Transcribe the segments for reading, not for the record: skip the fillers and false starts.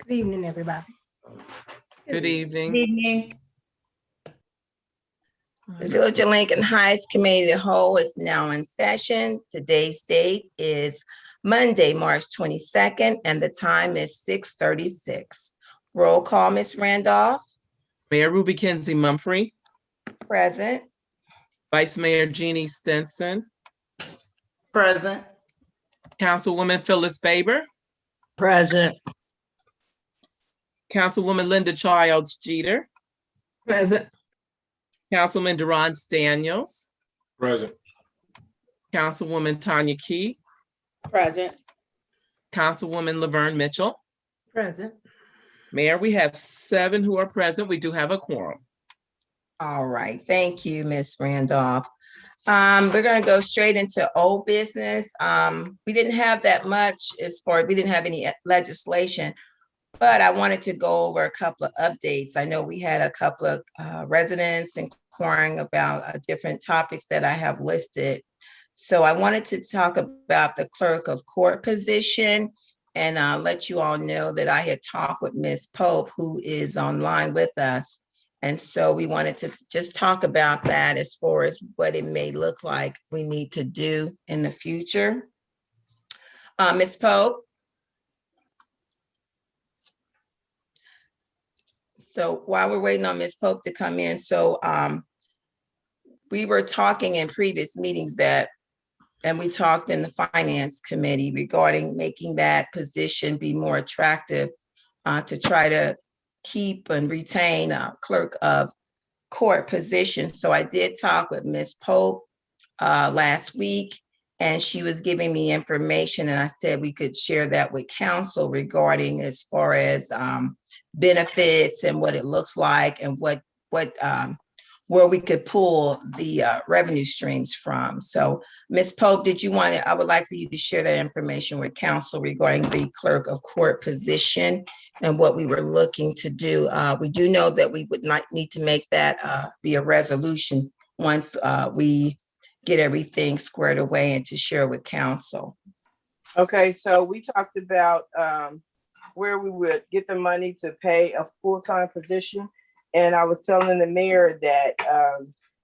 Good evening, everybody. Good evening. Good evening. The Village of Lincoln Heights Committee of the Whole is now in session. Today's date is Monday, March 22nd, and the time is 6:36. Roll call, Ms. Randolph. Mayor Ruby Kenzie Mumphrey, Present. Vice Mayor Jeannie Stinson, Present. Councilwoman Phyllis Baber, Present. Councilwoman Linda Childs Jeter, Present. Councilman Durant Daniels, Present. Councilwoman Tanya Key, Present. Councilwoman Laverne Mitchell. Present. Mayor, we have 7 who are present. We do have a quorum. All right, thank you, Ms. Randolph. We're gonna go straight into old business. We didn't have that much we didn't have any legislation, but I wanted to go over a couple of updates. I know we had a couple of residents inquiring about different topics that I have listed. So I wanted to talk about the clerk of court position and let you all know that I had talked with Ms. Pope, who is online with us. And so we wanted to just talk about that as far as what it may look like we need to do in the future. Ms. Pope? So while we're waiting on Ms. Pope to come in, so we were talking in previous meetings and we talked in the finance committee regarding making that position be more attractive to try to keep and retain a clerk of court position. So I did talk with Ms. Pope last week, and she was giving me information, and I said we could share that with council regarding as far as benefits and what it looks like and where we could pull the revenue streams from. So Ms. Pope, I would like for you to share that information with council regarding the clerk of court position and what we were looking to do. We do know that we would not need to make that be a resolution once we get everything squared away and to share with council. Okay, so we talked about where we would get the money to pay a full-time position. And I was telling the mayor that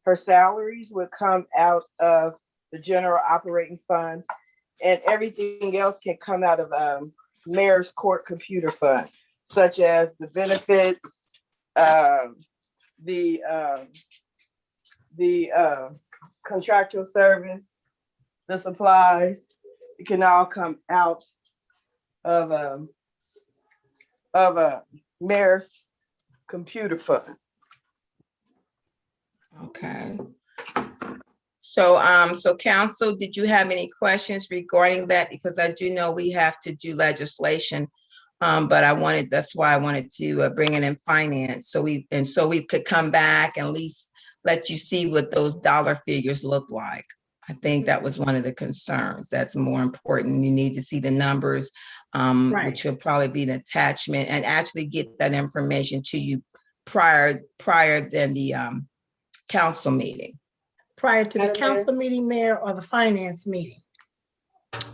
her salaries would come out of the general operating fund and everything else can come out of mayor's court computer fund, such as the benefits, the contractual service, the supplies. It can all come out of a mayor's computer fund. Okay. So, so council, did you have any questions regarding that? Because I do know we have to do legislation, but that's why I wanted to bring it in finance. So we could come back and at least let you see what those dollar figures look like. I think that was one of the concerns. That's more important. You need to see the numbers, Right. which will probably be an attachment, and actually get that information to you prior than the council meeting. Prior to the council meeting, Mayor, or the finance meeting?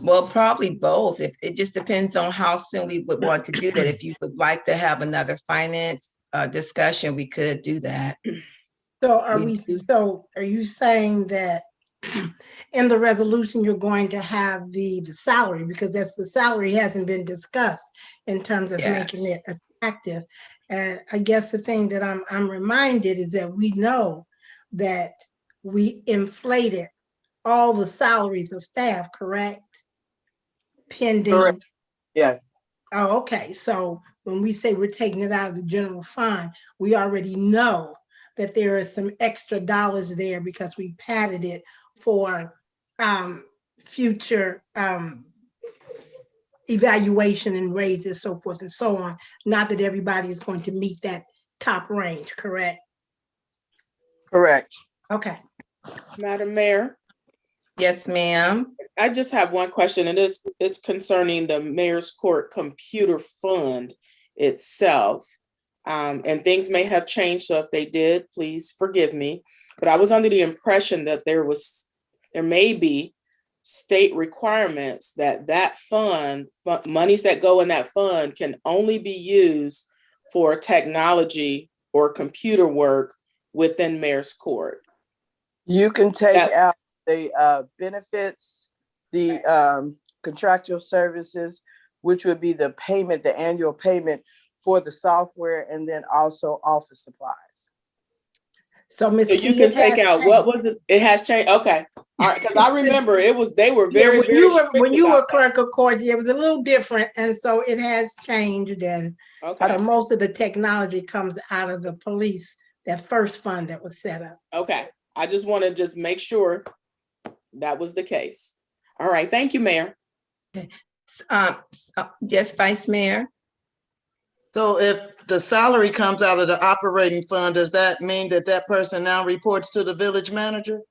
Well, probably both. If it just depends on how soon we would want to do that. If you would like to have another finance discussion, we could do that. So are you saying that in the resolution, you're going to have the salary, because the salary hasn't been discussed in terms of Yes. making it attractive? And I guess the thing that I'm reminded is that we know that we inflated all the salaries of staff, correct? Pending. Correct. Yes. Oh, okay. So when we say we're taking it out of the general fund, we already know that there is some extra dollars there because we padded it for future evaluation and raises, so forth and so on. Not that everybody is going to meet that top range, correct? Correct. Okay. Madam Mayor, Yes, ma'am. I just have one question, and it's concerning the mayor's court computer fund itself. And things may have changed, so if they did, please forgive me. But I was under the impression that there may be state requirements that fund, monies that go in that fund can only be used for technology or computer work within mayor's court. You can take That- out the benefits, the contractual services, which would be the payment, the annual payment for the software, and then also office supplies. So Ms. So you Key, can it take has out, what changed. was it? It has changed, okay. All right, because I remember they were Yeah, very, when very you were, strict when you were about that. clerk of court, it was a little different, and so it has changed, and Okay, so most of the technology comes out of the police, that first fund that was set up. okay. I just want to just make sure that was the case. All right, thank you, Mayor. Yes, Vice Mayor. So if the salary comes out of the operating fund, does that mean that that person now reports to the village manager?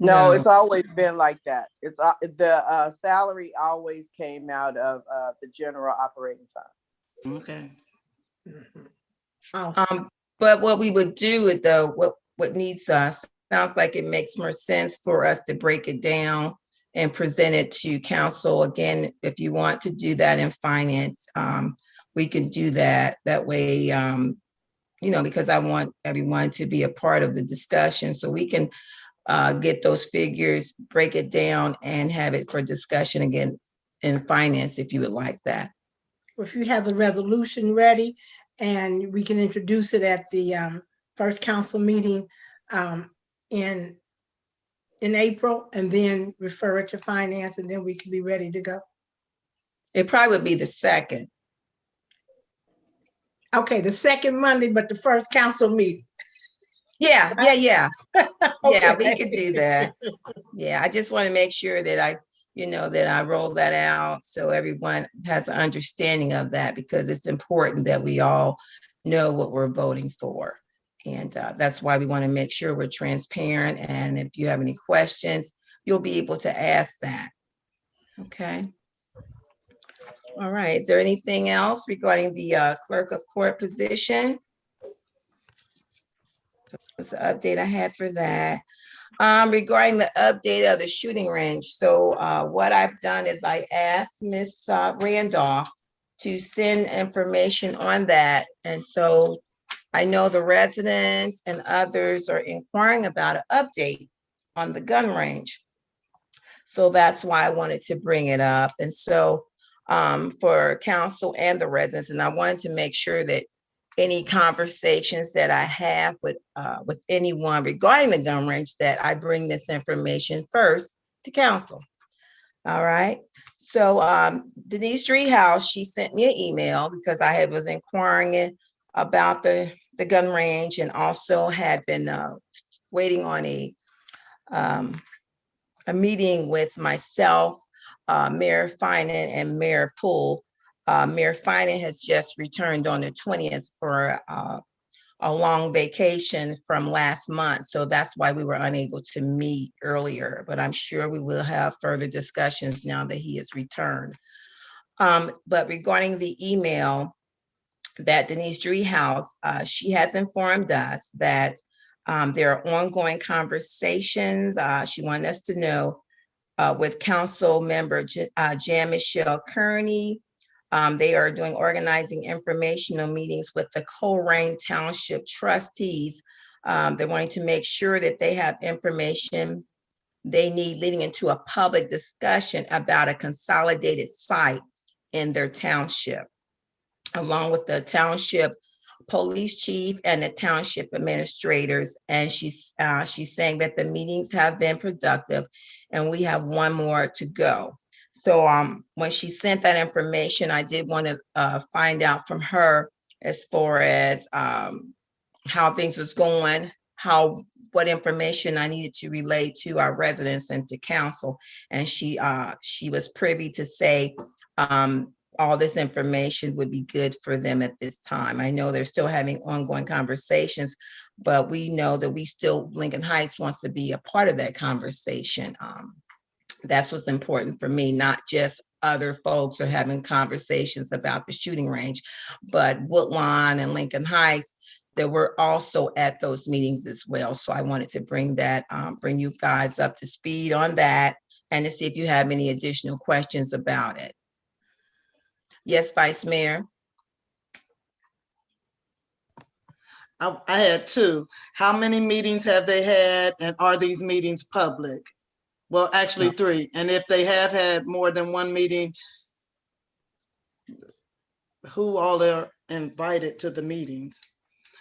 No, No. it's always been like that. It's the salary always came out of the general operating fund. Okay. Awesome. But what we would do though, what needs sounds like it makes more sense for us to break it down and present it to council. Again, if you want to do that in finance, we can do that. That way, because I want everyone to be a part of the discussion, so we can get those figures, break it down, and have it for discussion again in finance, if you would like that. If you have the resolution ready, and we can introduce it at the first council meeting in April, and then refer it to finance, and then we can be ready to go. It probably would be the second. Okay, the second Monday, but the first council meeting. Yeah. Yeah, we Okay. could do that. Yeah, I just want to make sure that I roll that out so everyone has an understanding of that, because it's important that we all know what we're voting for. And that's why we want to make sure we're transparent. And if you have any questions, you'll be able to ask that. Okay. All right. Is there anything else regarding the clerk of court position? That's the update I had for that. Regarding the update of the shooting range. So what I've done is I asked Ms. Randolph to send information on that. And so I know the residents and others are inquiring about an update on the gun range. So that's why I wanted to bring it up. And so for council and the residents, and I wanted to make sure that any conversations that I have with anyone regarding the gun range, that I bring this information first to council. All right. So Denise Driehaus, she sent me an email because I was inquiring about the gun range, and also had been waiting on a meeting with myself, Mayor Finan, and Mayor Poole. Mayor Finan has just returned on the 20th for a long vacation from last month. So that's why we were unable to meet earlier, but I'm sure we will have further discussions now that he has returned. But regarding the email that Denise Driehaus, she has informed us that there are ongoing conversations. She wanted us to know with Council Member Jan Michelle Kearney. They are organizing informational meetings with the Colerain Township trustees. They're wanting to make sure that they have information they need leading into a public discussion about a consolidated site in their township, along with the township police chief and the township administrators. And she's saying that the meetings have been productive and we have one more to go. So when she sent that information, I did want to find out from her as far as how things was going, what information I needed to relay to our residents and to council. And she was privy to say all this information would be good for them at this time. I know they're still having ongoing conversations, but we know that Lincoln Heights wants to be a part of that conversation. That's what's important for me, not just other folks are having conversations about the shooting range, but Woodlawn and Lincoln Heights, that we're also at those meetings as well. So I wanted to bring you guys up to speed on that. and to see if you have any additional questions about it. Yes, Vice Mayor. I had two. How many meetings have they had, and are these meetings public? Well, actually three. And if they have had more than one meeting, who all are invited to the meetings?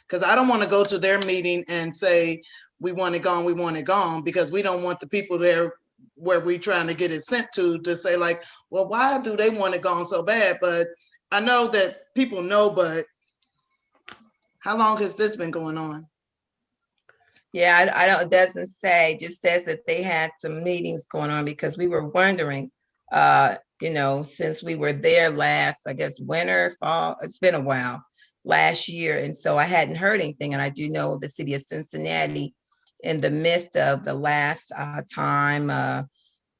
Because I don't want to go to their meeting and say, we want it gone, because we don't want the people there where we trying to get it sent to say like, well, why do they want it gone so bad? But I know that people know, but how long has this been going on? Yeah, I don't, it doesn't say, it just says that they had some meetings going on, because we were wondering, you know, since we were there last, I guess, winter, fall, it's been a while, last year. And so I hadn't heard anything. And I do know the city of Cincinnati, in the midst of the last time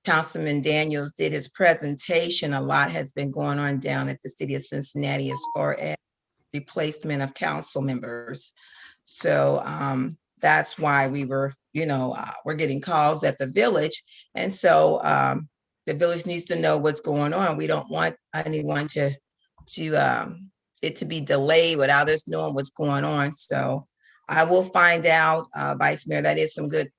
Councilman Daniels did his presentation, a lot has been going on down at the city of Cincinnati as far as replacement of council members. So that's why we were, you know, we're getting calls at the village. And so the village needs to know what's going on. We don't want anyone to it to be delayed without us knowing what's going on. So I will find out, Vice Mayor. That is some good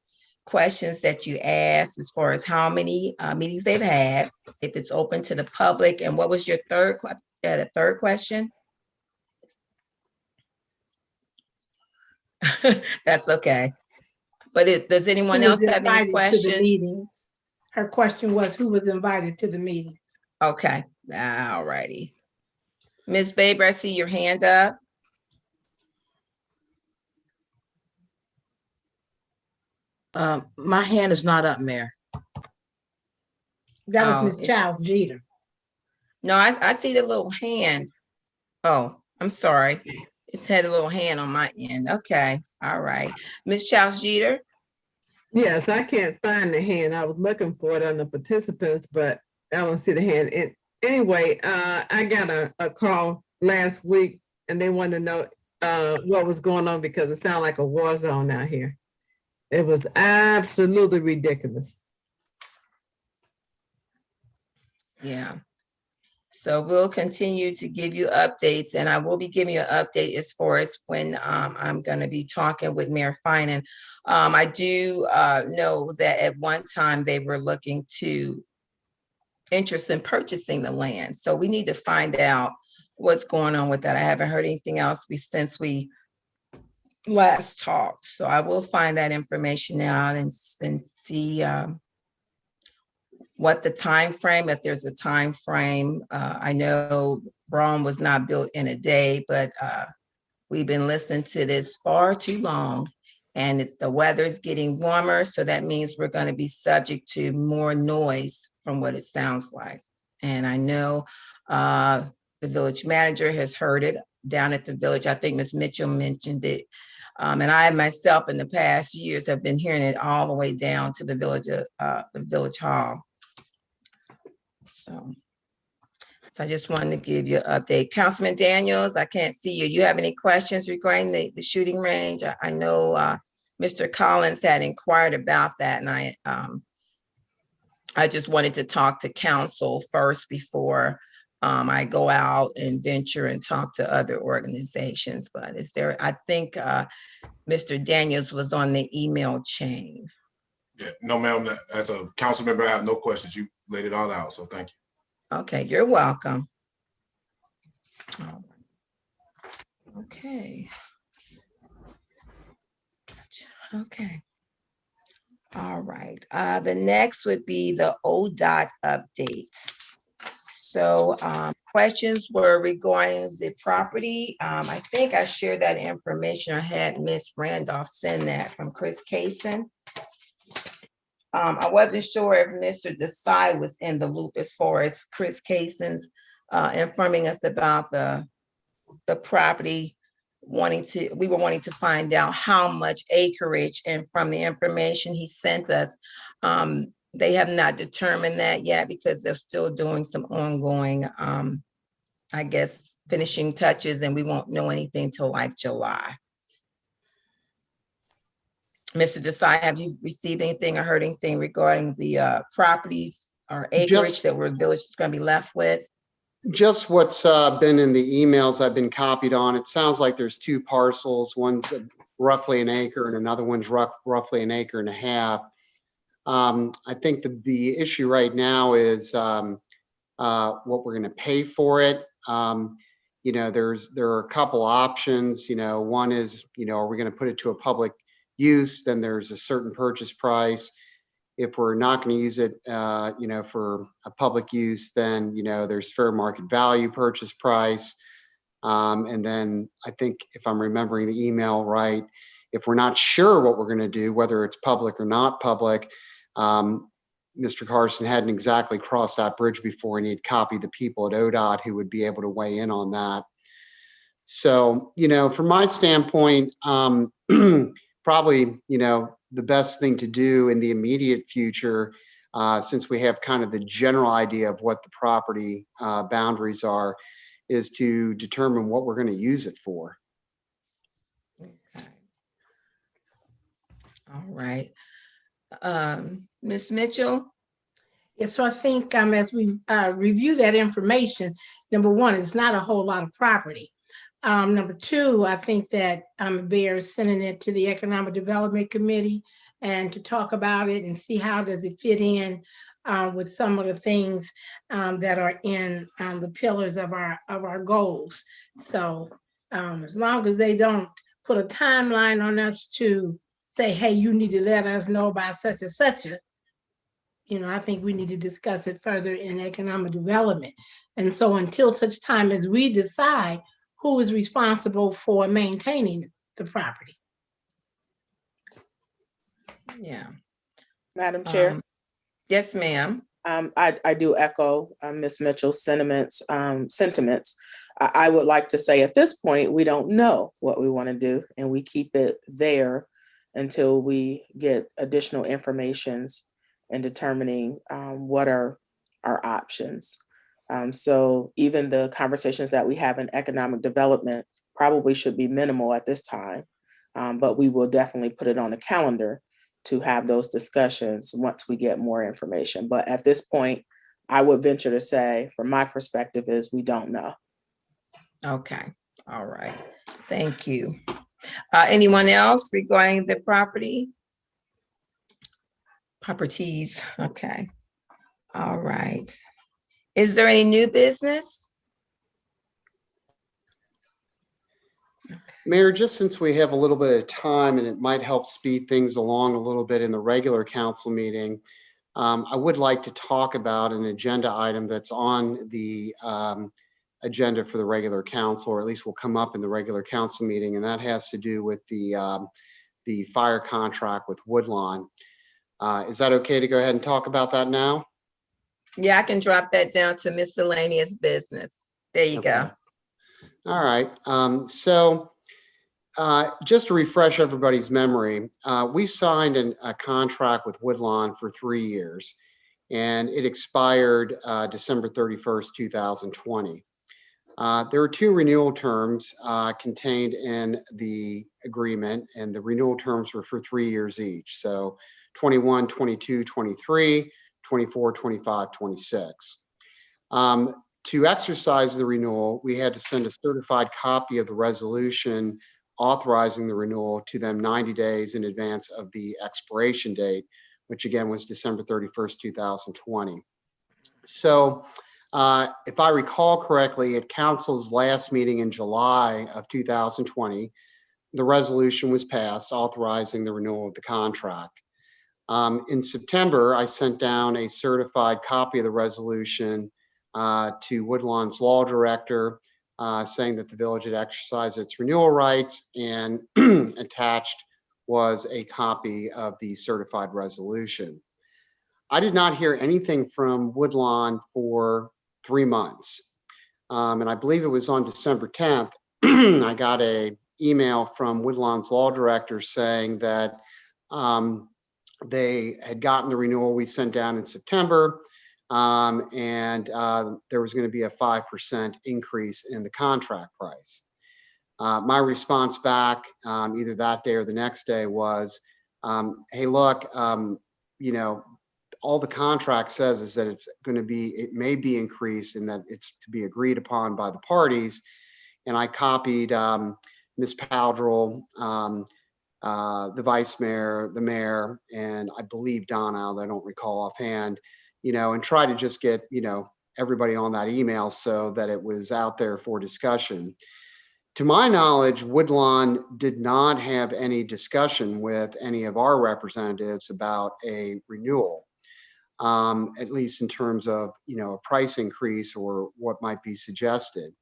questions that you asked as far as how many meetings they've had, if it's open to the public, and what was your the third question? That's okay. But does anyone Who else was have any invited to the questions? meetings? Her question was, who was invited to the meetings? Okay, all righty. Ms. Baber, I see your hand up. My hand is not up, Mayor. That was Oh, Ms. Childs Jeter. No, I see the little hand. Oh, I'm sorry. It's had a little hand on my end. Okay, all right. Ms. Childs Jeter? Yes, I can't find the hand. I was looking for it on the participants, but I don't see the hand. Anyway, I got a call last week, and they wanted to know what was going on, because it sounded like a war zone out here. It was absolutely ridiculous. Yeah. So we'll continue to give you updates, and I will be giving you an update as far as when I'm going to be talking with Mayor Finan. I do know that at one time they were looking to interest in purchasing the land. So we need to find out what's going on with that. I haven't heard anything else since we last talked. So I will find that information out and see what the time frame, if there's a time frame. I know Rome was not built in a day, but we've been listening to this far too long, and the weather's getting warmer, so that means we're going to be subject to more noise from what it sounds like. And I know the village manager has heard it down at the village. I think Ms. Mitchell mentioned it. And I myself in the past years have been hearing it all the way down to the village hall. So I just wanted to give you an update. Councilman Daniels, I can't see you. You have any questions regarding the shooting range? I know Mr. Collins had inquired about that, and I just wanted to talk to council first before I go out and venture and talk to other organizations. But is there, I think Mr. Daniels was on the email chain. Yeah, no, ma'am. As a council member, I have no questions. You laid it all out, so thank you. Okay, you're welcome. Okay. Okay. All right. The next would be the ODOT update. So questions were regarding the property. I think I shared that information. I had Ms. Randolph send that from Chris Kaysen. I wasn't sure if Mr. Desai was in the loop as far as Chris Kaysen's informing us about the property, we were wanting to find out how much acreage, and from the information he sent us, they have not determined that yet, because they're still doing some ongoing, I guess, finishing touches, and we won't know anything till like July. Mr. Desai, have you received anything or heard anything regarding the properties or acreage Just- that the village is going to be left with? Just what's been in the emails I've been copied on. It sounds like there's two parcels. One's roughly an acre and another one's roughly an acre and a half. I think the issue right now is what we're going to pay for it. You know, there are a couple options. You know, one is, you know, are we going to put it to a public use? Then there's a certain purchase price. If we're not going to use it, you know, for a public use, then, you know, there's fair market value purchase price. And then I think if I'm remembering the email right, if we're not sure what we're going to do, whether it's public or not public, Mr. Carson hadn't exactly crossed that bridge before, and he'd copied the people at ODOT who would be able to weigh in on that. So, you know, from my standpoint, probably, you know, the best thing to do in the immediate future, since we have kind of the general idea of what the property boundaries are, is to determine what we're going to use it for. Okay. All right. Ms. Mitchell? Yeah, so I think as we review that information, number one, it's not a whole lot of property. Number two, I think that Bear is sending it to the Economic Development Committee and to talk about it and see how does it fit in with some of the things that are in the pillars of our goals. So as long as they don't put a timeline on us to say, hey, you need to let us know about such and such a, you know, I think we need to discuss it further in economic development. And so until such time as we decide who is responsible for maintaining the property. Yeah. Madam Chair. Yes, ma'am. I do echo Ms. Mitchell's sentiments. I would like to say at this point, we don't know what we want to do, and we keep it there until we get additional informations and determining what are our options. So even the conversations that we have in economic development probably should be minimal at this time, but we will definitely put it on the calendar to have those discussions once we get more information. But at this point, I would venture to say, from my perspective, is we don't know. Okay. All right. Thank you. Anyone else regarding the properties? Okay. All right. Is there any new business? Mayor, just since we have a little bit of time and it might help speed things along a little bit in the regular council meeting, I would like to talk about an agenda item that's on the agenda for the regular council, or at least will come up in the regular council meeting, and that has to do with the fire contract with Woodlawn. Is that okay to go ahead and talk about that now? Yeah, I can drop that down to miscellaneous business. There you go. All right. Just to refresh everybody's memory, we signed a contract with Woodlawn for 3 years, and it expired December 31st, 2020. There were 2 renewal terms contained in the agreement, and the renewal terms were for 3 years each. So 21, 22, 23, 24, 25, 26. To exercise the renewal, we had to send a certified copy of the resolution authorizing the renewal to them 90 days in advance of the expiration date, which again was December 31st, 2020. So if I recall correctly, at council's last meeting in July of 2020, the resolution was passed authorizing the renewal of the contract. In September, I sent down a certified copy of the resolution to Woodlawn's law director, saying that the village had exercised its renewal rights, and attached was a copy of the certified resolution. I did not hear anything from Woodlawn for 3 months. And I believe it was on December 10th, I got an email from Woodlawn's law director saying that they had gotten the renewal we sent down in September, and there was going to be a 5% increase in the contract price. My response back, either that day or the next day, was hey, look, you know, all the contract says is that it's going to be, it may be increased and that it's to be agreed upon by the parties. And I copied Ms. Powdrell, the vice mayor, the mayor, and I believe Donna, I don't recall offhand, you know, and try to just get, you know, everybody on that email so that it was out there for discussion. To my knowledge, Woodlawn did not have any discussion with any of our representatives about a renewal, at least in terms of, you know, a price increase or what might be suggested.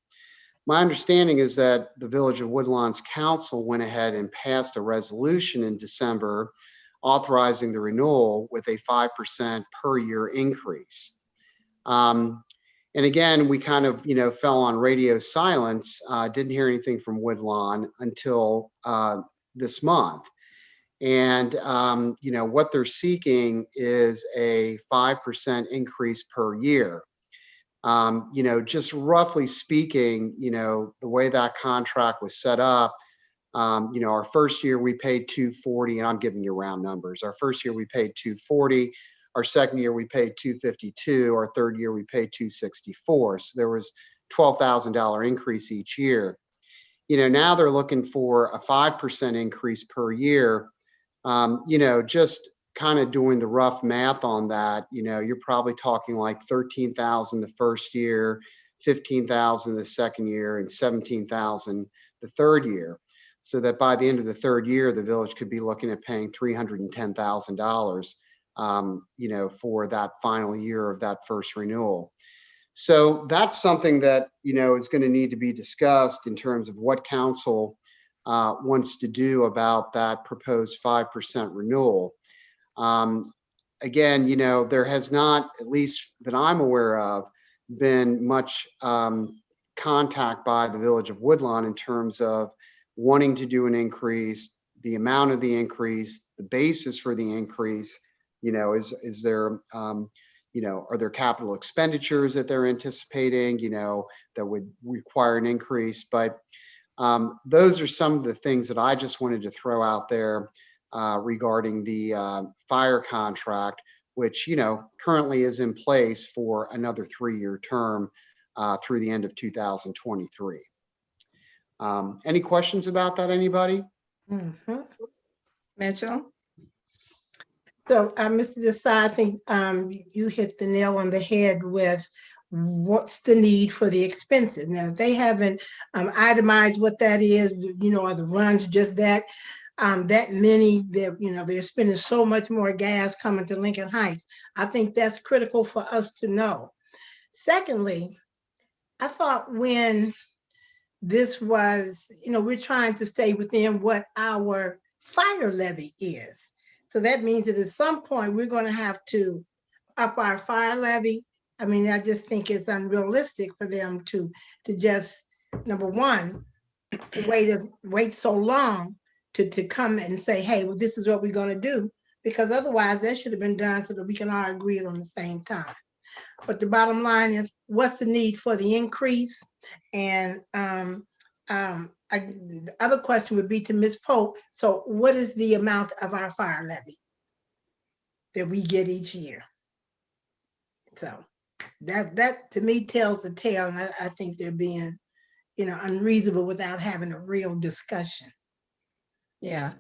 My understanding is that the Village of Woodlawn's council went ahead and passed a resolution in December authorizing the renewal with a 5% per year increase. And again, we kind of, you know, fell on radio silence, didn't hear anything from Woodlawn until this month. And, you know, what they're seeking is a 5% increase per year. You know, just roughly speaking, you know, the way that contract was set up, you know, our first year we paid $240, and I'm giving you round numbers. Our first year we paid $240. Our second year we paid $252. Our third year we paid $264. So there was $12,000 increase each year. You know, now they're looking for a 5% increase per year. You know, just kind of doing the rough math on that, you know, you're probably talking like 13,000 the first year, 15,000 the second year, and 17,000 the third year. So that by the end of the third year, the village could be looking at paying $310,000, you know, for that final year of that first renewal. So that's something that, you know, is going to need to be discussed in terms of what council wants to do about that proposed 5% renewal. Again, you know, there has not, at least that I'm aware of, been much contact by the Village of Woodlawn in terms of wanting to do an increase, the amount of the increase, the basis for the increase. You know, is there, you know, are there capital expenditures that they're anticipating, you know, that would require an increase? But those are some of the things that I just wanted to throw out there regarding the fire contract, which, you know, currently is in place for another 3-year term through the end of 2023. Any questions about that, anybody? Mm-hmm. Mitchell? So, Mr. Desai, I think you hit the nail on the head with what's the need for the expenses. Now, if they haven't itemized what that is, you know, are the runs just that many that, you know, they're spending so much more gas coming to Lincoln Heights. I think that's critical for us to know. Secondly, I thought when this was, you know, we're trying to stay within what our fire levy is. So that means that at some point we're going to have to up our fire levy. I mean, I just think it's unrealistic for them to just, number one, wait so long to come and say, hey, well, this is what we're going to do, because otherwise that should have been done so that we can all agree on the same time. But the bottom line is, what's the need for the increase? And the other question would be to Ms. Pope. So what is the amount of our fire levy that we get each year? So that to me tells the tale, and I think they're being, you know, unreasonable without having a real discussion. Yeah,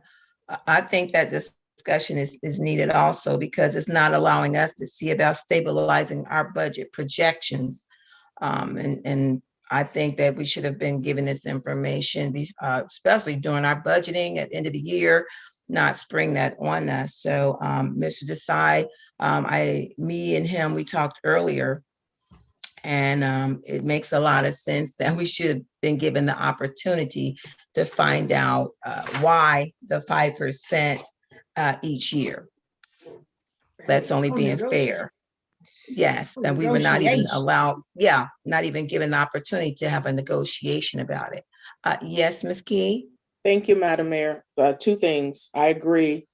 I think that this discussion is needed also because it's not allowing us to see about stabilizing our budget projections. And I think that we should have been given this information, especially during our budgeting at the end of the year, not spring that on us. So Mr. Desai, me and him, we talked earlier, and it makes a lot of sense that we should have been given the opportunity to find out why the 5% each year. That's only being fair. Yes, and we were not even allowed, not even given the opportunity to have a negotiation about it. Yes, Ms. Key? Thank you, Madam Mayor. 2 things. I agree.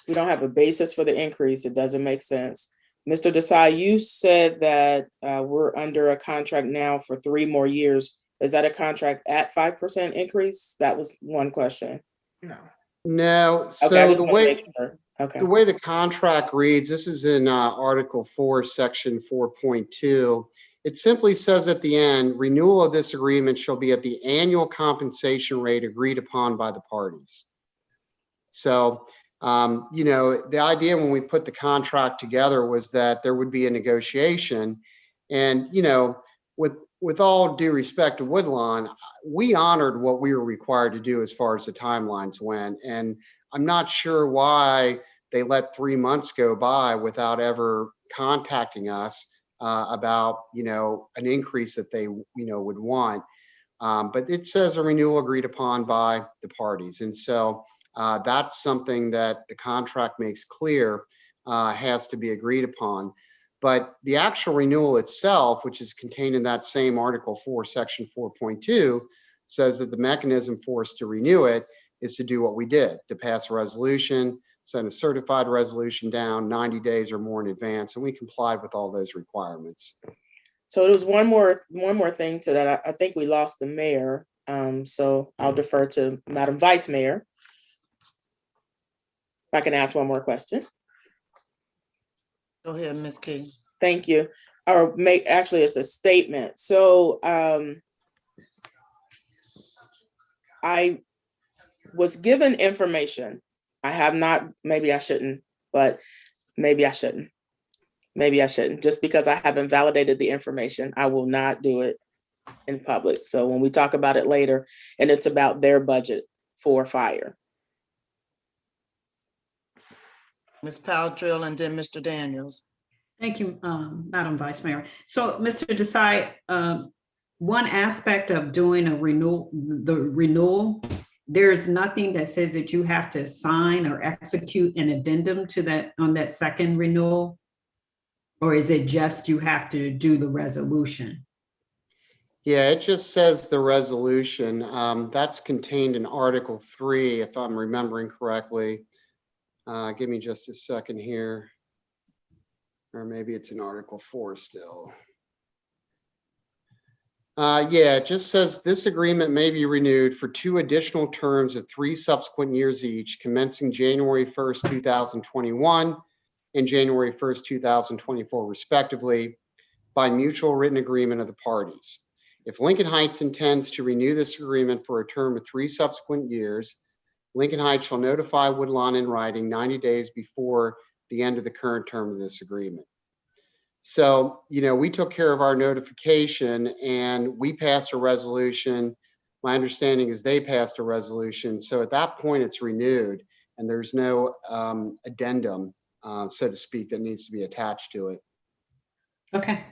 We don't have a basis for the increase. It doesn't make sense. Mr. Desai, you said that we're under a contract now for 3 more years. Is that a contract at 5% increase? That was one question. No. No, Okay, I so just the wanna way, make sure. Okay. the way the contract reads, this is in Article 4, Section 4.2. It simply says at the end, renewal of this agreement shall be at the annual compensation rate agreed upon by the parties. So, the idea when we put the contract together was that there would be a negotiation. And, with all due respect to Woodlawn, we honored what we were required to do as far as the timelines went. And I'm not sure why they let 3 months go by without ever contacting us about, an increase that they, would want. But it says a renewal agreed upon by the parties. And so that's something that the contract makes clear has to be agreed upon. But the actual renewal itself, which is contained in that same Article 4, Section 4.2, says that the mechanism for us to renew it is to do what we did, to pass a resolution, send a certified resolution down 90 days or more in advance, and we complied with all those requirements. So there was one more thing to that. I think we lost the mayor. So I'll defer to Madam Vice Mayor. If I can ask one more question. Go ahead, Ms. Key. Thank you. Or actually it's a statement. So I was given information. I have not, maybe I shouldn't, but maybe I shouldn't. Maybe I shouldn't. Just because I haven't validated the information, I will not do it in public. So when we talk about it later, and it's about their budget for fire. Ms. Powell-Drill and then Mr. Daniels. Thank you, Madam Vice Mayor. So, Mr. Desai, one aspect of doing a renewal, there's nothing that says that you have to sign or execute an addendum to that on that second renewal? Or is it just you have to do the resolution? Yeah, it just says the resolution. That's contained in Article 3, if I'm remembering correctly. Give me just a second here. Or maybe it's in Article 4 still. Yeah, it just says this agreement may be renewed for 2 additional terms of 3 subsequent years each, commencing January 1st, 2021 and January 1st, 2024, respectively, by mutual written agreement of the parties. If Lincoln Heights intends to renew this agreement for a term of 3 subsequent years, Lincoln Heights shall notify Woodlawn in writing 90 days before the end of the current term of this agreement. So, we took care of our notification and we passed a resolution. My understanding is they passed a resolution. So at that point, it's renewed and there's no addendum, so to speak, that needs to be attached to it. Okay,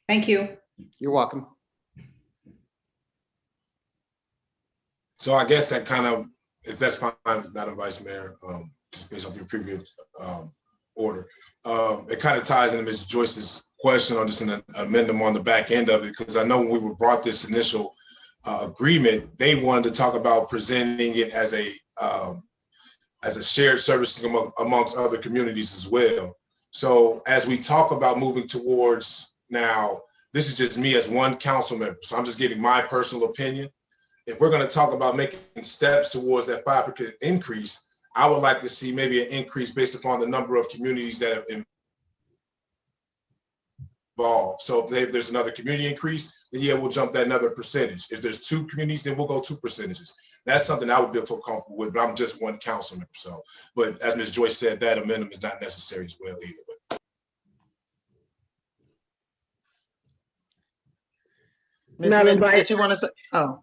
thank you. You're welcome. So I guess that kind of, if that's fine, Madam Vice Mayor, just based off your previous order, it kind of ties into Ms. Joyce's question on just an amendment on the back end of it, because I know when we were brought this initial agreement, they wanted to talk about presenting it as a shared service amongst other communities as well. So as we talk about moving towards now, this is just me as one council member, so I'm just giving my personal opinion. If we're going to talk about making steps towards that 5% increase, I would like to see maybe an increase based upon the number of communities that have involved. So if there's another community increase, then yeah, we'll jump that another percentage. If there's 2 communities, then we'll go 2 percentages. That's something I would feel comfortable with, but I'm just one council member. So, but as Ms. Joyce said, that amendment is not necessary as well either. But Ms. Madam Mitchell, Vice- did you want to say? Oh,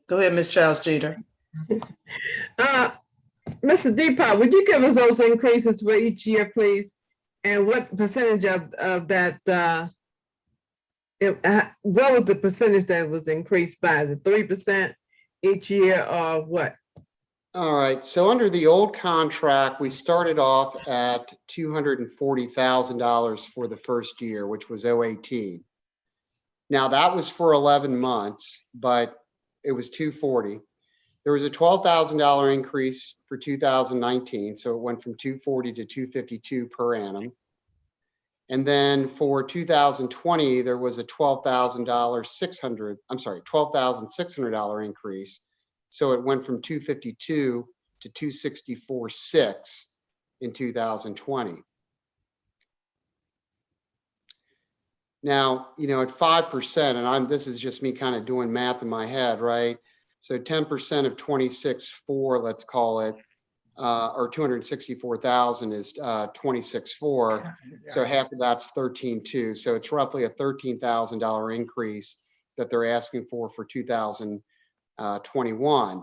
go ahead, Ms. Charles Jeter. Mr. Deepak, would you give us those increases for each year, please? And what percentage of that, what was the percentage that was increased by? The 3% each year or what? All right, so under the old contract, we started off at $240,000 for the first year, which was 2018. Now that was for 11 months, but it was 240. There was a $12,000 increase for 2019, so it went from 240 to 252 per annum. And then for 2020, there was a $12,600 increase, So it went from 252 to 264.6 in 2020. Now, you know, at 5%, and this is just me kind of doing math in my head, right? So 10% of 26.4, let's call it, or 264,000 is 26.4. So half of that's 13.2. So it's roughly a $13,000 increase that they're asking for 2021.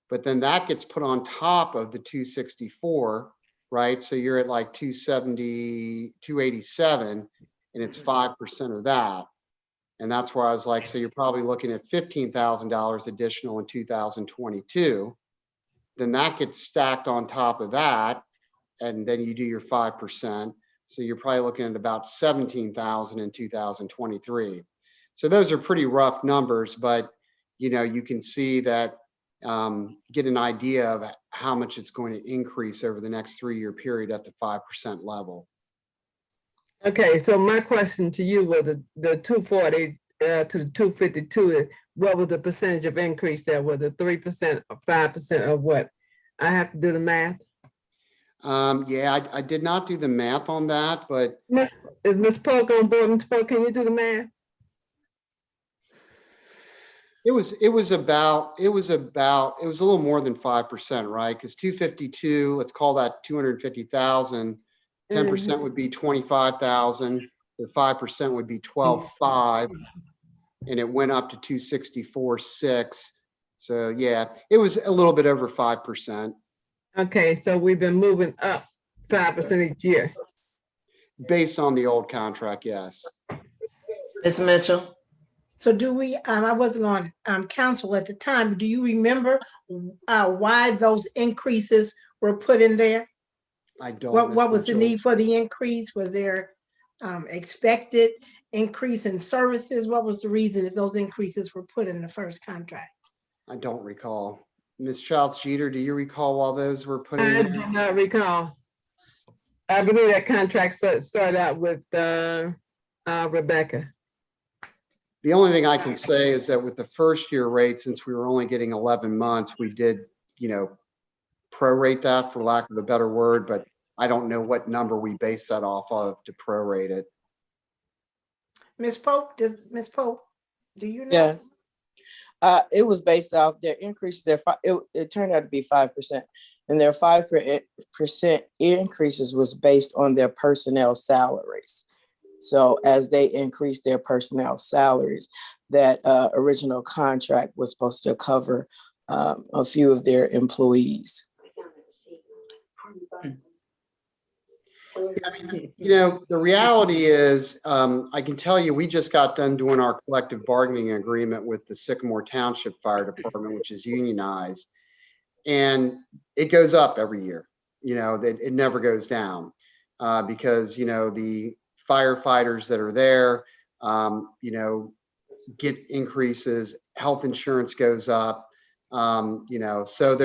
But then that gets put on top of the 264, right? So you're at like 270, 287, and it's 5% of that. And that's where I was like, so you're probably looking at $15,000 additional in 2022. Then that gets stacked on top of that, and then you do your 5%. So you're probably looking at about 17,000 in 2023. So those are pretty rough numbers, but you know, you can see that, get an idea of how much it's going to increase over the next 3-year period at the 5% level. Okay, so my question to you was the 240 to the 252, what was the percentage of increase there? Was it 3% or 5% or what? I have to do the math. Yeah, I did not do the math on that, but Is Ms. Polk on board? Ms. Polk, can you do the math? it was a little more than 5%, right? Because 252, let's call that 250,000. 10% would be 25,000. The 5% would be 12.5, and it went up to 264.6. So yeah, it was a little bit over 5%. Okay, so we've been moving up 5% each year. Based on the old contract, yes. Ms. Mitchell? So do we, I wasn't on council at the time, but do you remember why those increases were put in there? I don't. What was the need for the increase? Was there expected increase in services? What was the reason that those increases were put in the first contract? I don't recall. Ms. Childs Jeter, do you recall while those were put in? I do not recall. I believe that contract started out with Rebecca. The only thing I can say is that with the first year rate, since we were only getting 11 months, we did, you know, prorate that, for lack of a better word, but I don't know what number we base that off of to prorate it. Ms. Pope, do you know? Yes. It was based off their increases. It turned out to be 5%, and their 5% increases was based on their personnel salaries. So as they increased their personnel salaries, that original contract was supposed to cover a few of their employees. I mean, you know, the reality is, I can tell you, we just got done doing our collective bargaining agreement with the Sycamore Township Fire Department, which is unionized, and it goes up every year. You know, it never goes down because, you know, the firefighters that are there, you know, get increases, health insurance goes up, you know, so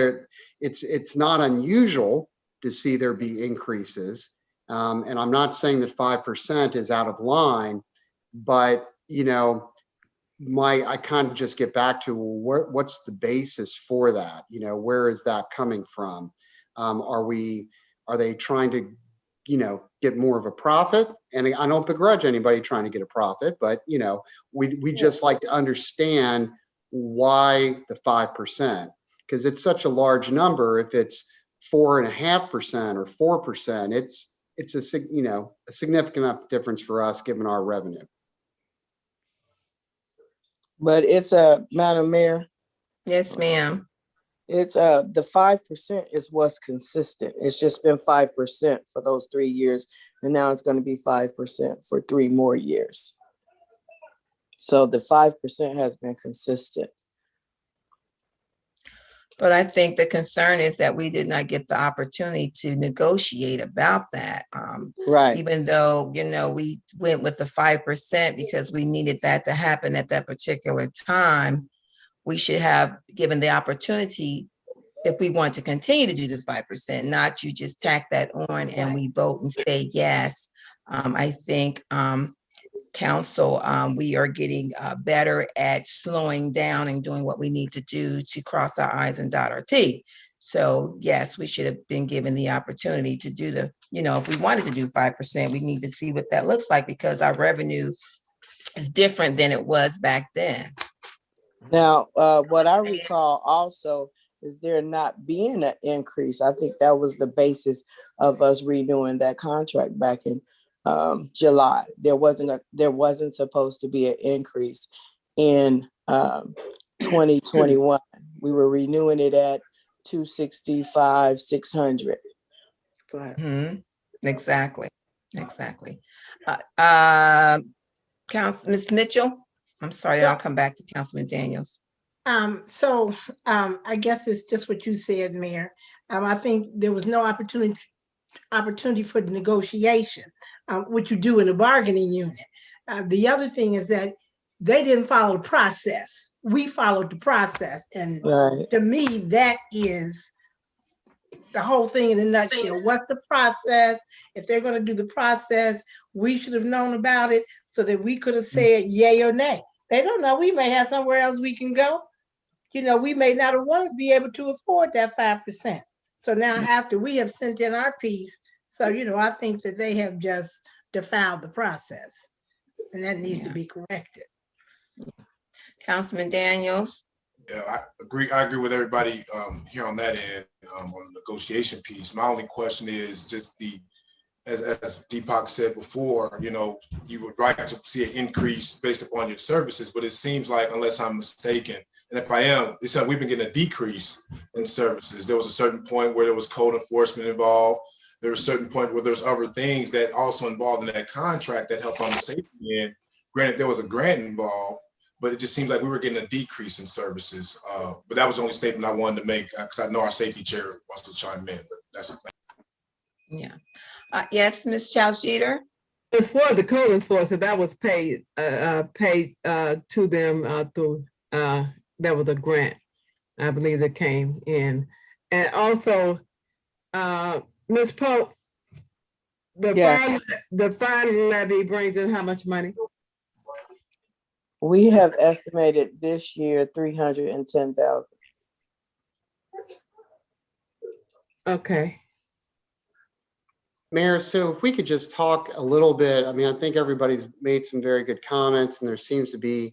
it's not unusual to see there be increases. And I'm not saying that 5% is out of line, but, you know, I kind of just get back to what's the basis for that? You know, where is that coming from? Are they trying to, you know, get more of a profit? And I don't begrudge anybody trying to get a profit, but, you know, we just like to understand why the 5%, because it's such a large number. If it's 4.5% or 4%, it's a significant enough difference for us given our revenue. But it's Madam Mayor. Yes, ma'am. It's the 5% is what's consistent. It's just been 5% for those 3 years, and now it's going to be 5% for 3 more years. So the 5% has been consistent. But I think the concern is that we did not get the opportunity to negotiate about that. Right. Even though, you know, we went with the 5% because we needed that to happen at that particular time, we should have given the opportunity, if we want to continue to do the 5%, not you just tack that on and we vote and say yes. I think council, we are getting better at slowing down and doing what we need to do to cross our I's and dot our T. So yes, we should have been given the opportunity to do the, if we wanted to do 5%, we need to see what that looks like because our revenue is different than it was back then. Now, what I recall also is there not being an increase. I think that was the basis of us renewing that contract back in July. There wasn't supposed to be an increase in 2021. We were renewing it at 265, 600. Exactly. Ms. Mitchell, I'm sorry, I'll come back to Councilman Daniels. I guess it's just what you said, Mayor. I think there was no opportunity for the negotiation, what you do in a bargaining unit. The other thing is that they didn't follow the process. We followed the process. And to me, that is the whole thing in a nutshell. What's the process? If they're going to do the process, we should have known about it so that we could have said yay or nay. They don't know. We may have somewhere else we can go. We may not have wanted to be able to afford that 5%. So now after we have sent in our piece, so, I think that they have just defiled the process and that needs to be corrected. Councilman Daniels. Yeah, I agree with everybody here on that end on the negotiation piece. My only question is just as Deepak said before, you would like to see an increase based upon your services, but it seems like, unless I'm mistaken, and if I am, it's like we've been getting a decrease in services. There was a certain point where there was code enforcement involved. There was a certain point where there's other things that also involved in that contract that helped on the safety end. Granted, there was a grant involved, but it just seems like we were getting a decrease in services. But that was the only statement I wanted to make because I know our safety chair wants to chime in, but that's. Yes, Ms. Chow's-Jeter. As for the code enforcement, that was paid to them through, that was a grant, I believe, that came in. And also, Ms. Pope, the fine levy brings in how much money? We have estimated this year 310,000. Okay. Mayor, so if we could just talk a little bit, I think everybody's made some very good comments and there seems to be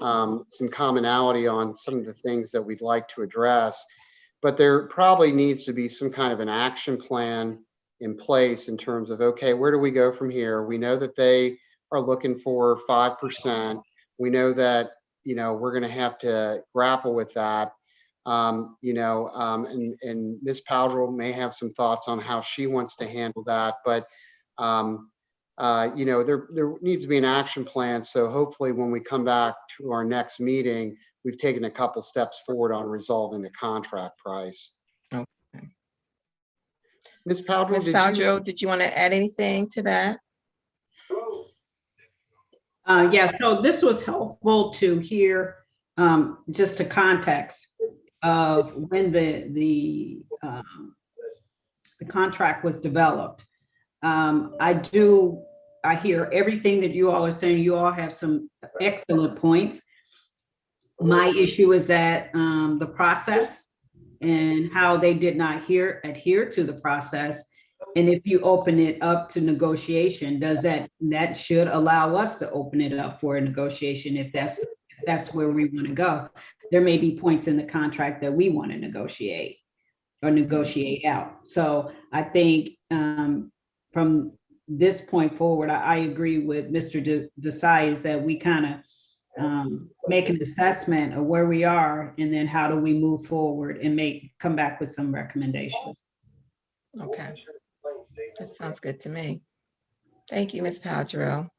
some commonality on some of the things that we'd like to address, but there probably needs to be some kind of an action plan in place in terms of, okay, where do we go from here? We know that they are looking for 5%. We know that, we're going to have to grapple with that. And Ms. Powdrell may have some thoughts on how she wants to handle that, but there needs to be an action plan. So hopefully when we come back to our next meeting, we've taken a couple steps forward on resolving the contract price. Okay. Ms. Powdrell, did you want to add anything to that? So this was helpful to hear just the context of when the contract was developed. I hear everything that you all are saying. You all have some excellent points. My issue is that the process and how they did not adhere to the process. And if you open it up to negotiation, that should allow us to open it up for a negotiation if that's where we want to go. There may be points in the contract that we want to negotiate out. So I think from this point forward, I agree with Mr. Desai is that we kind of make an assessment of where we are and then how do we move forward and come back with some recommendations. Okay, that sounds good to me. Thank you, Ms. Powdrell.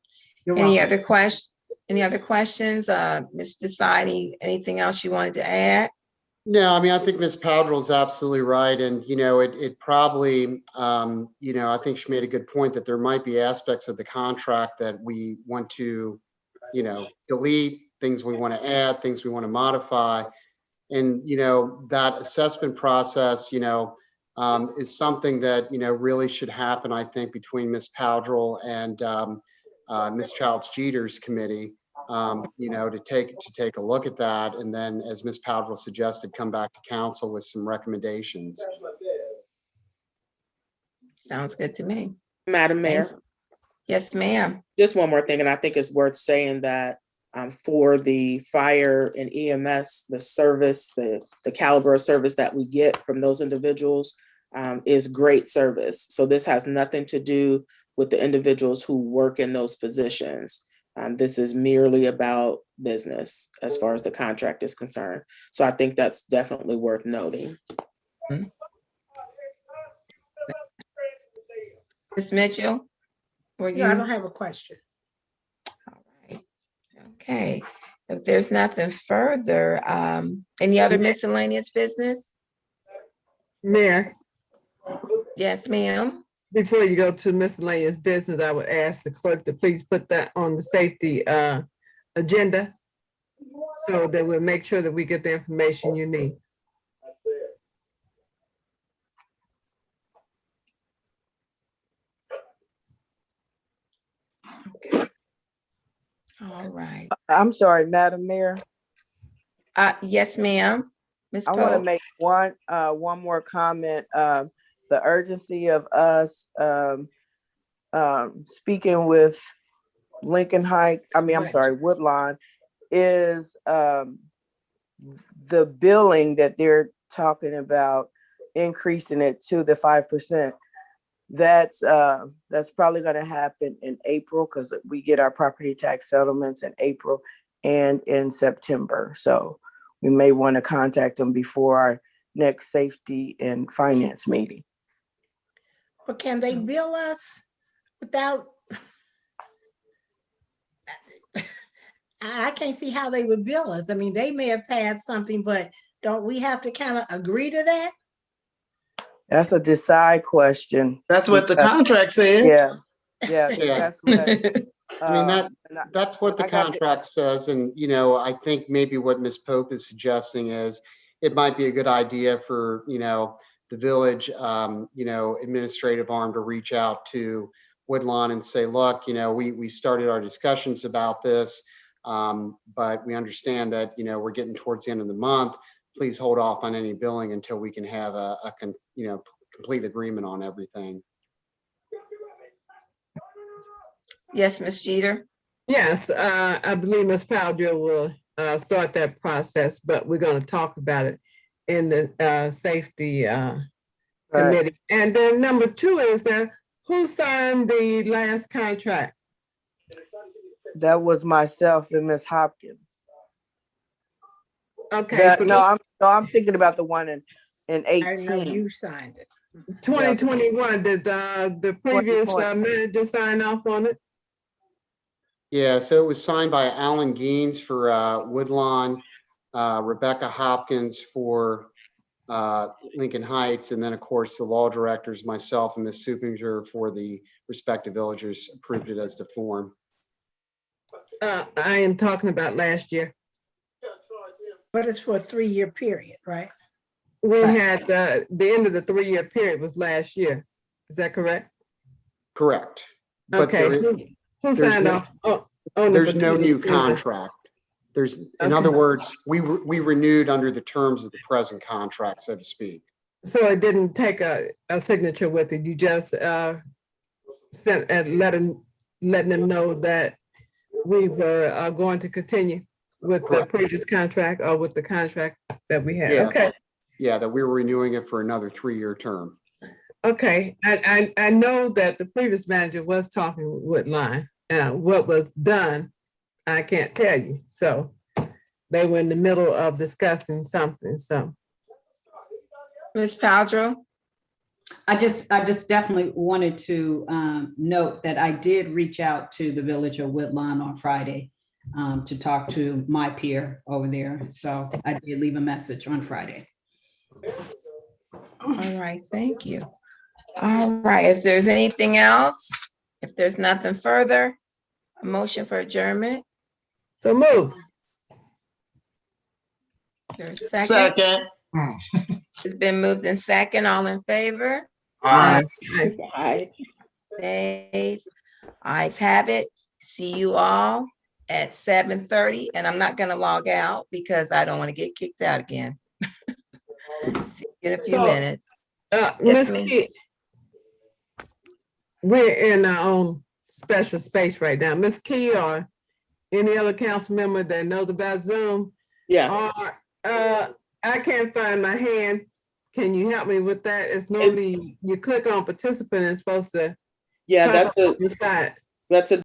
Any other questions? Mr. Desai, anything else you wanted to add? No, I think Ms. Powdrell is absolutely right. And, it probably, I think she made a good point that there might be aspects of the contract that we want to, delete, things we want to add, things we want to modify. And, that assessment process, is something that, really should happen, I think, between Ms. Powdrell and Ms. Childs Jeter's committee, to take a look at that. And then, as Ms. Powdrell suggested, come back to council with some recommendations. Sounds good to me. Madam Thank Mayor, Yes, ma'am. just one more thing, and I think it's worth saying that for the fire and EMS, the service, the caliber of service that we get from those individuals is great service. So this has nothing to do with the individuals who work in those positions. This is merely about business as far as the contract is concerned. So I think that's definitely worth noting. Ms. Mitchell? Were Yeah, I you? don't have a question. All right. Okay. If there's nothing further, any other miscellaneous business? Mayor, Yes, ma'am. before you go to miscellaneous business, I would ask the clerk to please put that on the safety agenda so that we'll make sure that we get the information you need. All right. I'm sorry, Madam Mayor. Yes, ma'am. Ms. I want to Pope? make one more comment. The urgency of us speaking with Woodlawn is the billing that they're talking about, increasing it to the 5%. That's probably going to happen in April because we get our property tax settlements in April and in September. So we may want to contact them before our next safety and finance meeting. But can they bill us without? I can't see how they would bill us. I mean, they may have passed something, but don't we have to kind of agree to that? That's a decide question. That's what the contract said. Yeah. Yes. That's what. I mean, that's what the contract says. And, I think maybe what Ms. Pope is suggesting is it might be a good idea for, the village, administrative arm to reach out to Woodlawn and say, look, we started our discussions about this, but we understand that, we're getting towards the end of the month. Please hold off on any billing until we can have a complete agreement on everything. Yes, Ms. Jeter? Yes, I believe Ms. Powdrell will start that process, but we're going to talk about it in the safety committee. And then number 2 is that who signed the last contract? That was myself and Ms. Hopkins. Okay. I'm thinking about the one in I know 18. you signed it. 2021, did the previous manager sign off on it? Yeah, so it was signed by Alan Gaines for Woodlawn, Rebecca Hopkins for Lincoln Heights, and then, of course, the law directors, myself and Ms. Supinger for the respective villages approved it as to form. I am talking about last year. But it's for a 3-year period, right? We had the end of the 3-year period was last year. Is that correct? Correct. But Okay. Who signed off? There's no new contract. In other words, we renewed under the terms of the present contract, so to speak. So it didn't take a signature with it. You just sent and letting them know that we were going to continue with Correct. the previous contract or with the contract that we had. Yeah. Okay. Yeah, that we were renewing it for another 3-year term. Okay. I know that the previous manager was talking with Woodline. What was done, I can't tell you. So they were in the middle of discussing something. So, Ms. Powdrell? I just definitely wanted to note that I did reach out to the village of Woodlawn on Friday to talk to my peer over there. So I did leave a message on Friday. All right, thank you. All right, if there's anything else, if there's nothing further, a motion for adjournment. so move. There's a second. It's been moved in second. All in favor? Aye. Aye. Nays? Ayes have it. see you all at 7:30, and I'm not gonna log out because I don't want to get kicked out again. See you in a few So, minutes. Yes, Ms. ma'am. Key, we're in our own special space right now. Ms. Key or any other council member that knows about Zoom? Yeah, I can't find my hand. Can you help me with that? It's normally you click on participant and it's supposed to yeah, pop that's up on a the side. that's a